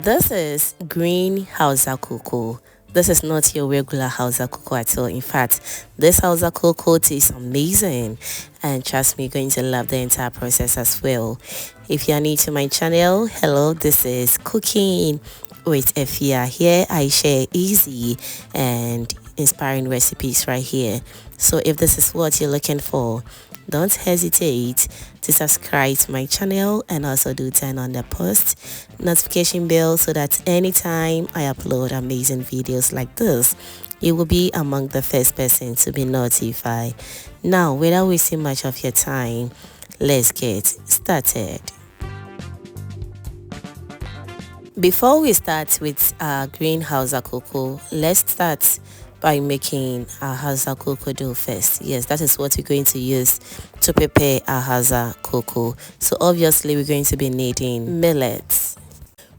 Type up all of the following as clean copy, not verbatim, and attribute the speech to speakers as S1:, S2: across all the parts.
S1: This is green Hausa cocoa. This is not your regular Hausa cocoa at all. In fact, this Hausa cocoa tastes amazing, and trust me, you're going to love the entire process as well. If you are new to my channel, hello, this is Cooking with Efia. Here I share easy and inspiring recipes right here. So if this is what you're looking for, don't hesitate to subscribe to my channel and also do turn on the post notification bell so that anytime I upload amazing videos like this, you will be among the first person to be notified. Now, without wasting much of your time, let's get started. Before we start with our green Hausa cocoa, let's start by making our Hausa cocoa dough first. Yes, that is what we're going to use to prepare our Hausa cocoa. So obviously we're going to be needing millet.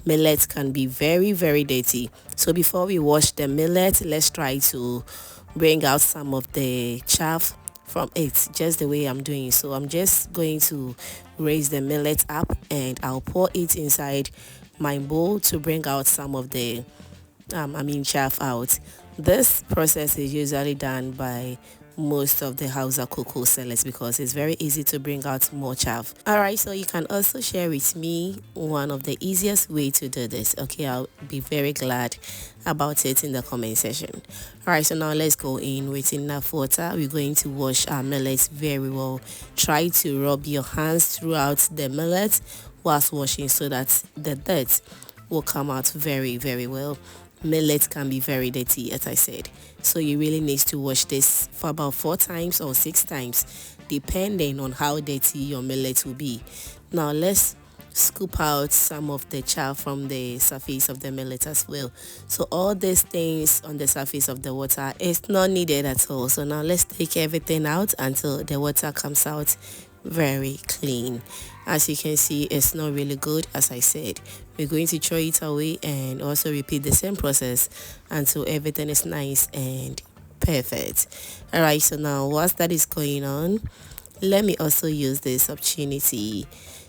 S1: Millet can be very dirty. So before we wash the millet, let's try to bring out some of the chaff from it, just the way I'm doing. So I'm just going to raise the millet up and I'll pour it inside my bowl to bring out some of the chaff out. This process is usually done by most of the Hausa cocoa sellers because it's very easy to bring out more chaff. Alright, so you can also share with me one of the easiest way to do this. Okay, I'll be very glad about it in the comment section. Alright, so now let's go in with enough water. We're going to wash our millet very well. Try to rub your hands throughout the millet whilst washing so that the dirt will come out very well. Millet can be very dirty, as I said, so you really need to wash this for about 4 times or 6 times depending on how dirty your millet will be. Now let's scoop out some of the chaff from the surface of the millet as well. So all these things on the surface of the water is not needed at all. So now let's take everything out until the water comes out very clean. As you can see, it's not really good. As I said, we're going to throw it away and also repeat the same process until everything is nice and perfect. Alright, so now whilst that is going on, let me also use this opportunity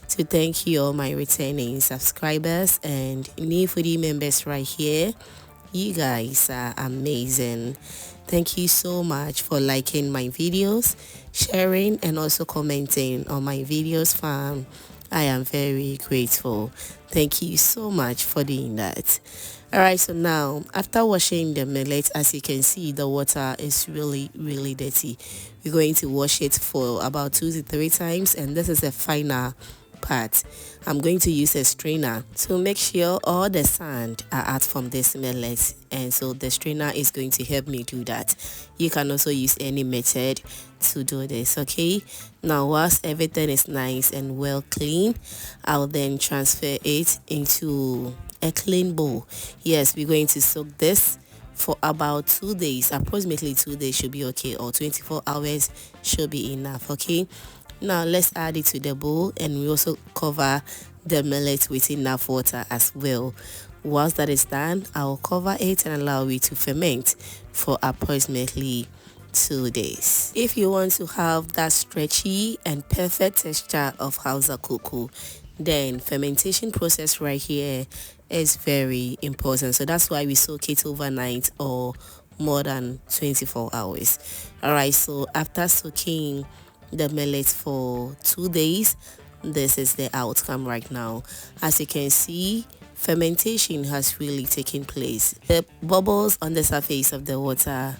S1: to thank you all my returning subscribers and new foodie members right here. You guys are amazing. Thank you so much for liking my videos, sharing and also commenting on my videos, fam. I am very grateful. Thank you so much for doing that. Alright, so now after washing the millet, as you can see, the water is really dirty. We're going to wash it for about 2 to 3 times, and this is the final part. I'm going to use a strainer to make sure all the sand are out from this millet, and so the strainer is going to help me do that. You can also use any method to do this. Okay, now whilst everything is nice and well clean, I'll then transfer it into a clean bowl. Yes, we're going to soak this for about 2 days. Approximately 2 days should be okay, or 24 hours should be enough. Okay, now let's add it to the bowl, and we also cover the millet with enough water as well. Once that is done, I'll cover it and allow it to ferment for approximately 2 days. If you want to have that stretchy and perfect texture of Hausa cocoa, then fermentation process right here is very important. So that's why we soak it overnight or more than 24 hours. Alright, so after soaking the millet for 2 days, this is the outcome right now. As you can see, fermentation has really taken place. The bubbles on the surface of the water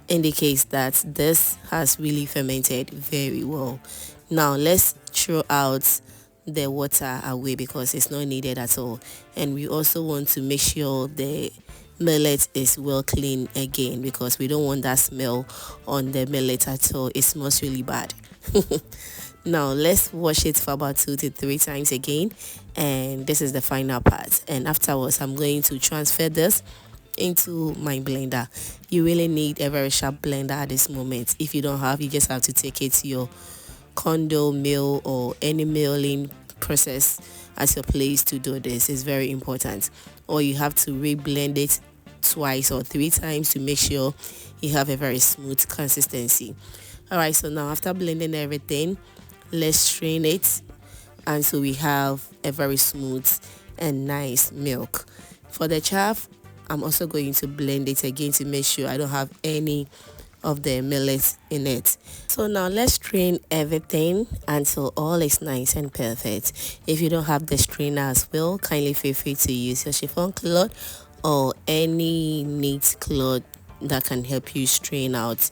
S1: indicates that this has really fermented very well. Now let's throw out the water away because it's not needed at all, and we also want to make sure the millet is well clean again because we don't want that smell on the millet at all. It smells really bad. Now let's wash it for about 2 to 3 times again, and this is the final part. And afterwards, I'm going to transfer this into my blender. You really need a very sharp blender at this moment. If you don't have, you just have to take it to your condo mill or any milling process at your place to do this. Is very important. Or you have to re-blend it twice or 3 times to make sure you have a very smooth consistency. Alright, so now after blending everything, let's strain it, and so we have a very smooth and nice milk. For the chaff, I'm also going to blend it again to make sure I don't have any of the millet in it. So now let's strain everything until all is nice and perfect. If you don't have the strainer as well, kindly feel free to use your chiffon cloth or any neat cloth that can help you strain out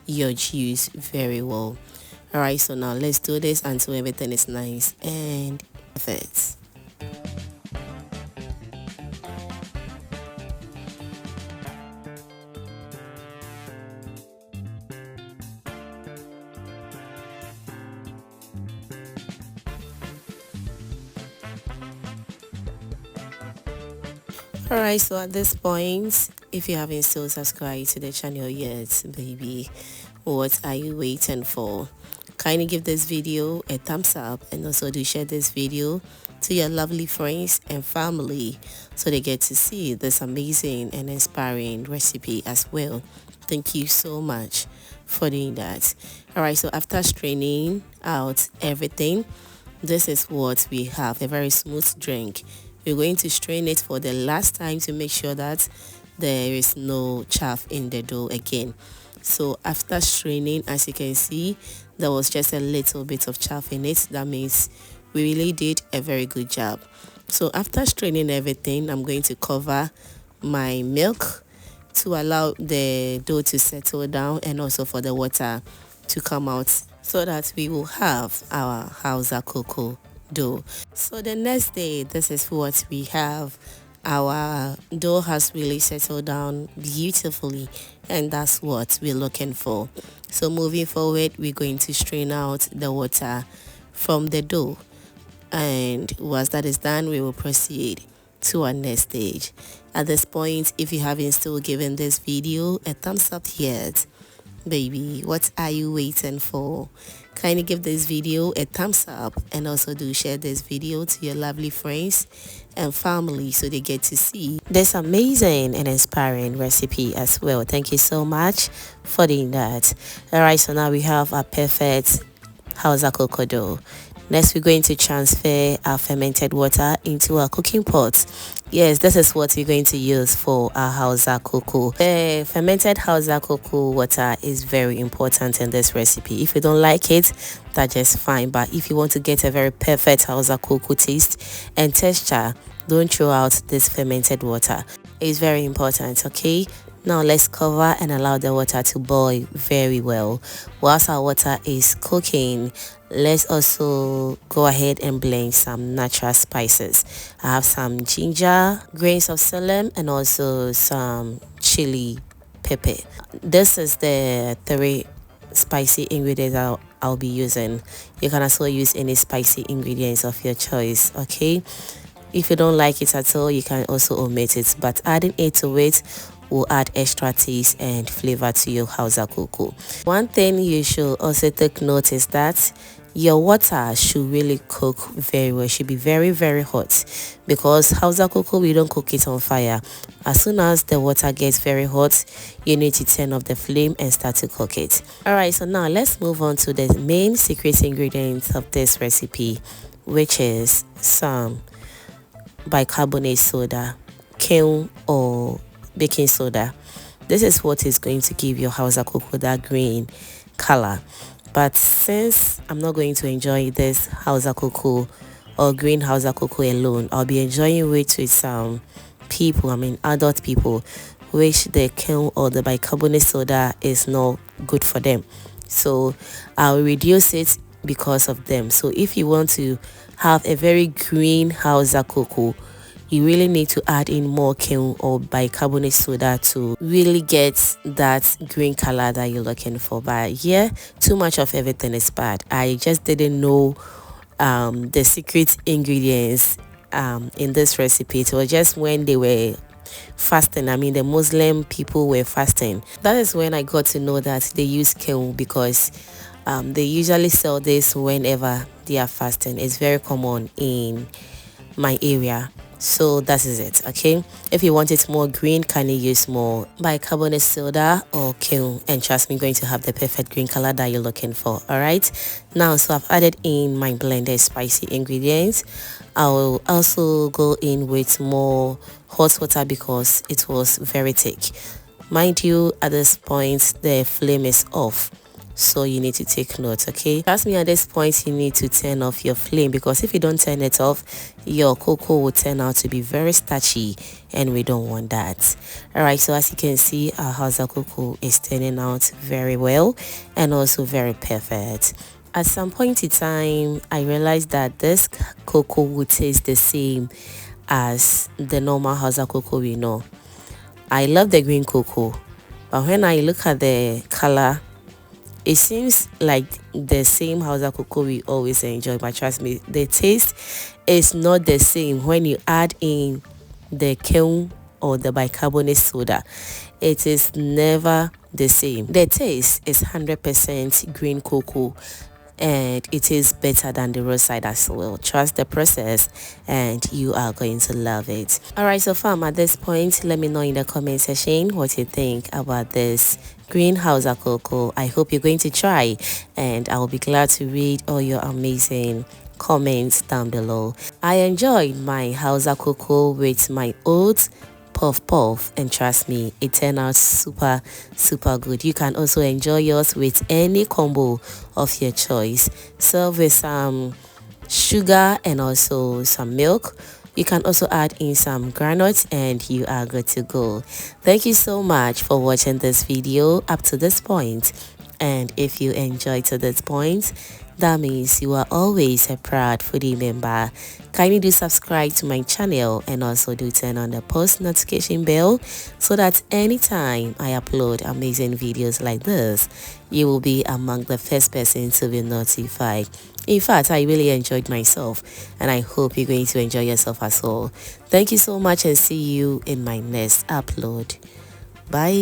S1: your juice very well. Alright, so now let's do this until everything is nice and perfect. Alright, so at this point, if you haven't still subscribed to the channel yet, baby, what are you waiting for? Kindly give this video a thumbs up and also do share this video to your lovely friends and family so they get to see this amazing and inspiring recipe as well. Thank you so much for doing that. Alright, so after straining out everything, this is what we have, a very smooth drink. We're going to strain it for the last time to make sure that there is no chaff in the dough again. So after straining, as you can see, there was just a little bit of chaff in it. That means we really did a very good job. So after straining everything, I'm going to cover my milk to allow the dough to settle down and also for the water to come out so that we will have our Hausa cocoa dough. So the next day, this is what we have. Our dough has really settled down beautifully, and that's what we're looking for. So moving forward, we're going to strain out the water from the dough, and once that is done, we will proceed to our next stage. At this point, if you haven't still given this video a thumbs up yet, baby, what are you waiting for? Kindly give this video a thumbs up and also do share this video to your lovely friends and family so they get to see this amazing and inspiring recipe as well. Thank you so much for doing that. Alright, so now we have our perfect Hausa cocoa dough. Next, we're going to transfer our fermented water into our cooking pot. Yes, this is what we're going to use for our Hausa cocoa. The fermented Hausa cocoa water is very important in this recipe. If you don't like it, that's just fine. But if you want to get a very perfect Hausa cocoa taste and texture, don't throw out this fermented water. It's very important, okay? Now let's cover and allow the water to boil very well. Whilst our water is cooking, let's also go ahead and blend some natural spices. I have some ginger, grains of Selim, and also some chili pepper. This is the 3 spicy ingredients I'll be using. You can also use any spicy ingredients of your choice, okay? If you don't like it at all, you can also omit it, but adding it to it will add extra taste and flavor to your Hausa cocoa. One thing you should also take note is that your water should really cook very well. It should be very, very hot, because Hausa cocoa, we don't cook it on fire. As soon as the water gets very hot, you need to turn off the flame and start to cook it. Alright, so now let's move on to the main secret ingredients of this recipe, which is some bicarbonate soda, cane or baking soda. This is what is going to give your Hausa cocoa that green color. But since I'm not going to enjoy this Hausa cocoa or green Hausa cocoa alone, I'll be enjoying it with some people, adult people, which the cane or the bicarbonate soda is not good for them. So I'll reduce it because of them. So if you want to have a very green Hausa cocoa, you really need to add in more cane or bicarbonate soda to really get that green color that you're looking for. But yeah, too much of everything is bad. I just didn't know the secret ingredients in this recipe. It was just when they were fasting, the Muslim people were fasting. That is when I got to know that they use cane, because they usually sell this whenever they are fasting. It's very common in my area. So that is it, okay? If you want it more green, can you use more bicarbonate soda or cane, and trust me, you're going to have the perfect green color that you're looking for. All right, now, so I've added in my blended spicy ingredients. I'll also go in with more hot water because it was very thick. Mind you, at this point the flame is off, so you need to take note. Okay, trust me, at this point you need to turn off your flame, because if you don't turn it off, your cocoa will turn out to be very starchy, and we don't want that. All right, so as you can see, our Hausa cocoa is turning out very well and also very perfect. At some point in time, I realized that this cocoa would taste the same as the normal Hausa cocoa we know. I love the green cocoa, but when I look at the color, it seems like the same Hausa cocoa we always enjoy. But trust me, the taste is not the same when you add in the kiln or the bicarbonate soda. It is never the same. The taste is 100% green cocoa, and it is better than the roadside as well. Trust the process and you are going to love it. All right, so fam, at this point, let me know in the comment section what you think about this green Hausa cocoa. I hope you're going to try, and I will be glad to read all your amazing comments down below. I enjoyed my Hausa cocoa with my oats puff, and trust me, it turned out super good. You can also enjoy yours with any combo of your choice. Serve with some sugar and also some milk. You can also add in some granules and you are good to go. Thank you so much for watching this video up to this point. And if you enjoyed to this point, that means you are always a proud foodie member. Kindly do subscribe to my channel and also do turn on the post notification bell so that anytime I upload amazing videos like this, you will be among the first person to be notified. In fact, I really enjoyed myself, and I hope you're going to enjoy yourself as well. Thank you so much, and see you in my next upload. Bye.